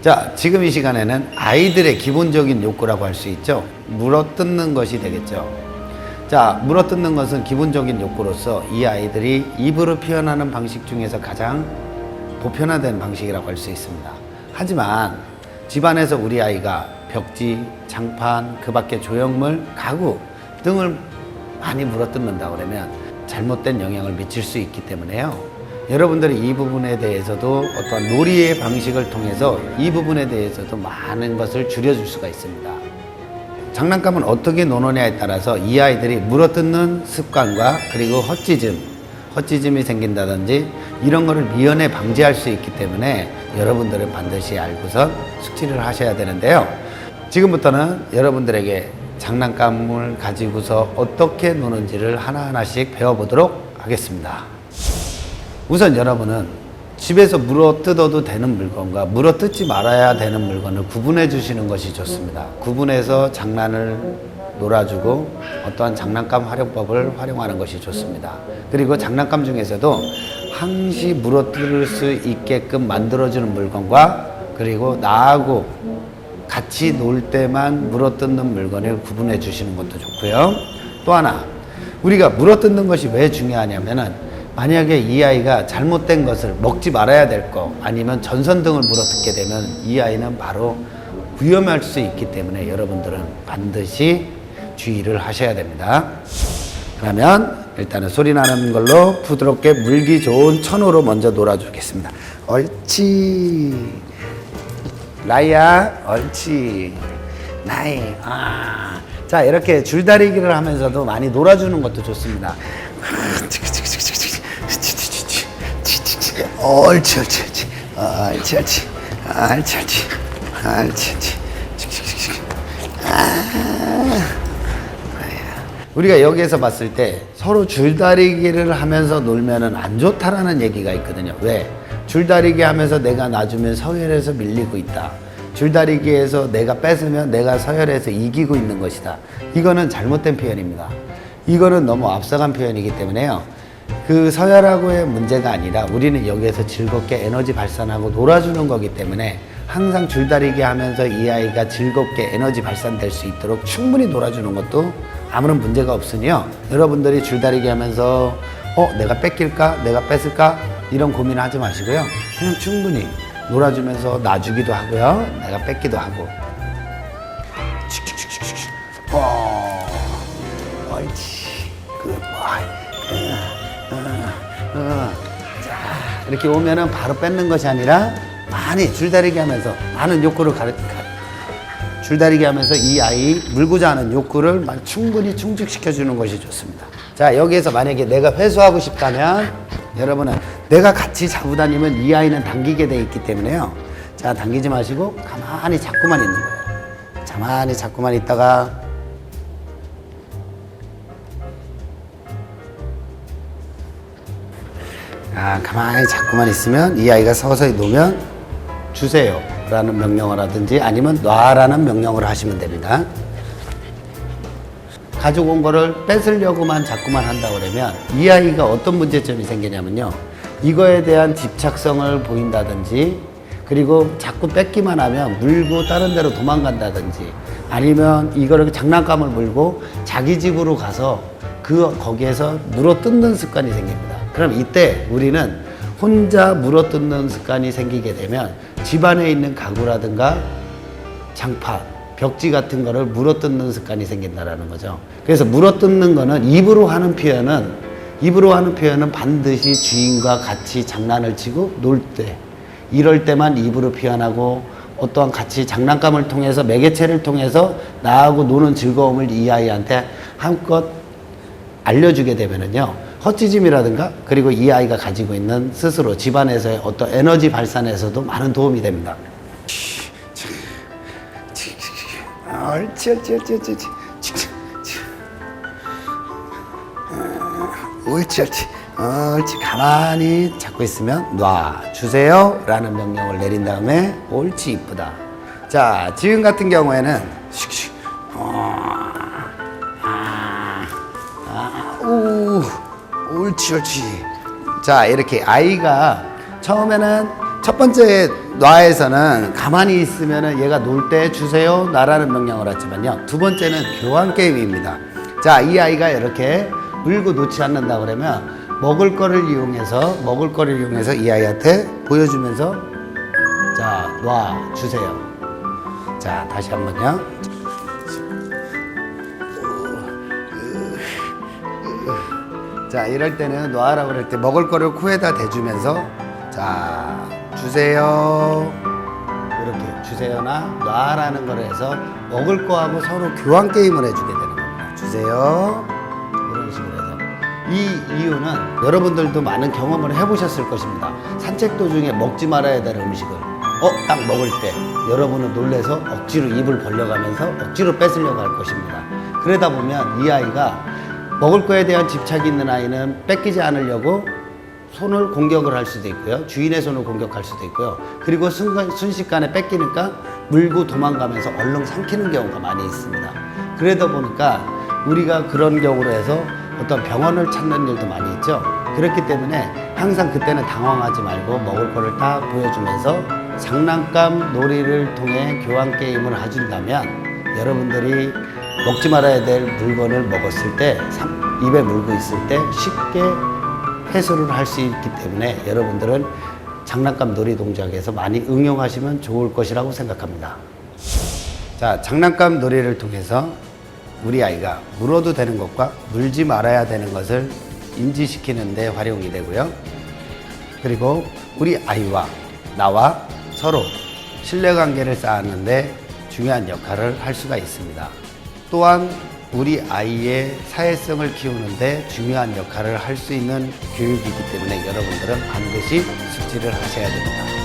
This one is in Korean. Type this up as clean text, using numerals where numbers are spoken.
자, 지금 이 시간에는 아이들의 기본적인 욕구라고 할 수 있죠. 물어뜯는 것이 되겠죠. 자, 물어뜯는 것은 기본적인 욕구로서 이 아이들이 입으로 표현하는 방식 중에서 가장 보편화된 방식이라고 할 수 있습니다. 하지만 집안에서 우리 아이가 벽지, 장판, 그 밖에 조형물, 가구 등을 많이 물어뜯는다 그러면 잘못된 영향을 미칠 수 있기 때문에요. 여러분들이 이 부분에 대해서도 어떤 놀이의 방식을 통해서 이 부분에 대해서도 많은 것을 줄여줄 수가 있습니다. 장난감은 어떻게 노느냐에 따라서 이 아이들이 물어뜯는 습관과 그리고 헛짖음이 생긴다든지 이런 거를 미연에 방지할 수 있기 때문에 여러분들은 반드시 알고선 숙지를 하셔야 되는데요. 지금부터는 여러분들에게 장난감을 가지고서 어떻게 노는지를 하나하나씩 배워보도록 하겠습니다. 우선 여러분은 집에서 물어뜯어도 되는 물건과 물어뜯지 말아야 되는 물건을 구분해 주시는 것이 좋습니다. 구분해서 장난을 놀아주고 어떠한 장난감 활용법을 활용하는 것이 좋습니다. 그리고 장난감 중에서도 항시 물어뜯을 수 있게끔 만들어주는 물건과 그리고 나하고 같이 놀 때만 물어뜯는 물건을 구분해 주시는 것도 좋고요. 또 하나, 우리가 물어뜯는 것이 왜 중요하냐면은 만약에 이 아이가 잘못된 것을 먹지 말아야 될 거 아니면 전선등을 물어뜯게 되면 이 아이는 바로 위험할 수 있기 때문에 여러분들은 반드시 주의를 하셔야 됩니다. 그러면 일단은 소리 나는 걸로 부드럽게 물기 좋은 천으로 먼저 놀아주겠습니다. 옳지. 라이야, 옳지. 나이. 자, 이렇게 줄다리기를 하면서도 많이 놀아주는 것도 좋습니다. 옳지, 옳지, 옳지. 옳지, 옳지. 옳지, 옳지. 옳지, 옳지. 우리가 여기에서 봤을 때 서로 줄다리기를 하면서 놀면은 안 좋다라는 얘기가 있거든요. 왜? 줄다리기 하면서 내가 낮으면 서열에서 밀리고 있다. 줄다리기에서 내가 뺏으면 내가 서열에서 이기고 있는 것이다. 이거는 잘못된 표현입니다. 이거는 너무 앞서간 표현이기 때문에요. 그 서열하고의 문제가 아니라 우리는 여기에서 즐겁게 에너지 발산하고 놀아주는 거기 때문에 항상 줄다리기 하면서 이 아이가 즐겁게 에너지 발산될 수 있도록 충분히 놀아주는 것도 아무런 문제가 없으니요. 여러분들이 줄다리기 하면서 내가 뺏길까? 내가 뺏을까? 이런 고민을 하지 마시고요. 그냥 충분히 놀아주면서 놔주기도 하고요. 내가 뺏기도 하고. 옳지. 자, 이렇게 오면은 바로 뺏는 것이 아니라 많이 줄다리기 하면서 많은 욕구를 줄다리기 하면서 이 아이 물고자 하는 욕구를 충분히 충족시켜 주는 것이 좋습니다. 자, 여기에서 만약에 내가 회수하고 싶다면 여러분은 내가 같이 잡고 다니면 이 아이는 당기게 돼 있기 때문에요. 자, 당기지 마시고 가만히 잡고만 있는 거예요. 가만히 잡고만 있다가 가만히 잡고만 있으면 이 아이가 서서히 놓으면 주세요 라는 명령을 하든지 아니면 놔라는 명령을 하시면 됩니다. 가지고 온 거를 뺏으려고만 자꾸만 한다 그러면 이 아이가 어떤 문제점이 생기냐면요, 이거에 대한 집착성을 보인다든지 그리고 자꾸 뺏기만 하면 물고 다른 데로 도망간다든지 아니면 이거를 장난감을 물고 자기 집으로 가서 거기에서 물어뜯는 습관이 생깁니다. 그럼 이때 우리는 혼자 물어뜯는 습관이 생기게 되면 집안에 있는 가구라든가 장판, 벽지 같은 거를 물어뜯는 습관이 생긴다라는 거죠. 그래서 물어뜯는 거는 입으로 하는 표현은 반드시 주인과 같이 장난을 치고 놀 때, 이럴 때만 입으로 표현하고 어떠한 같이 장난감을 통해서 매개체를 통해서 나하고 노는 즐거움을 이 아이한테 한껏 알려주게 되면은요, 헛짖음이라든가 그리고 이 아이가 가지고 있는 스스로 집안에서의 어떤 에너지 발산에서도 많은 도움이 됩니다. 옳지, 옳지, 옳지, 옳지, 옳지, 옳지, 옳지. 가만히 잡고 있으면 놔주세요 라는 명령을 내린 다음에 옳지, 이쁘다. 자, 지금 같은 경우에는 옳지, 옳지. 자, 이렇게 아이가 처음에는 첫 번째 놔에서는 가만히 있으면은 얘가 놀 때 주세요 놔라는 명령을 하지만요. 두 번째는 교환 게임입니다. 자, 이 아이가 이렇게 물고 놓지 않는다 그러면 먹을 거를 이용해서 이 아이한테 보여주면서 자, 놔 주세요. 자, 다시 한번요. 자, 이럴 때는 놔라고 그럴 때 먹을 거를 코에다 대주면서 자, 주세요. 이렇게 주세요나 놔라는 걸 해서 먹을 거하고 서로 교환 게임을 해주게 되는 겁니다. 주세요. 이런 식으로 해서. 이 이유는 여러분들도 많은 경험을 해보셨을 것입니다. 산책 도중에 먹지 말아야 될 음식을 딱 먹을 때 여러분은 놀래서 억지로 입을 벌려가면서 억지로 뺏으려고 할 것입니다. 그러다 보면 이 아이가 먹을 거에 대한 집착이 있는 아이는 뺏기지 않으려고 손을 공격을 할 수도 있고요. 주인의 손을 공격할 수도 있고요. 그리고 순식간에 뺏기니까 물고 도망가면서 얼렁 삼키는 경우가 많이 있습니다. 그러다 보니까 우리가 그런 경우로 해서 어떤 병원을 찾는 일도 많이 있죠. 그렇기 때문에 항상 그때는 당황하지 말고 먹을 거를 다 보여주면서 장난감 놀이를 통해 교환 게임을 해준다면 여러분들이 먹지 말아야 될 물건을 먹었을 때 입에 물고 있을 때 쉽게 해소를 할 수 있기 때문에 여러분들은 장난감 놀이 동작에서 많이 응용하시면 좋을 것이라고 생각합니다. 자, 장난감 놀이를 통해서 우리 아이가 물어도 되는 것과 물지 말아야 되는 것을 인지시키는 데 활용이 되고요. 그리고 우리 아이와 나와 서로 신뢰관계를 쌓는 데 중요한 역할을 할 수가 있습니다. 또한 우리 아이의 사회성을 키우는데 중요한 역할을 할 수 있는 교육이기 때문에 여러분들은 반드시 숙지를 하셔야 됩니다.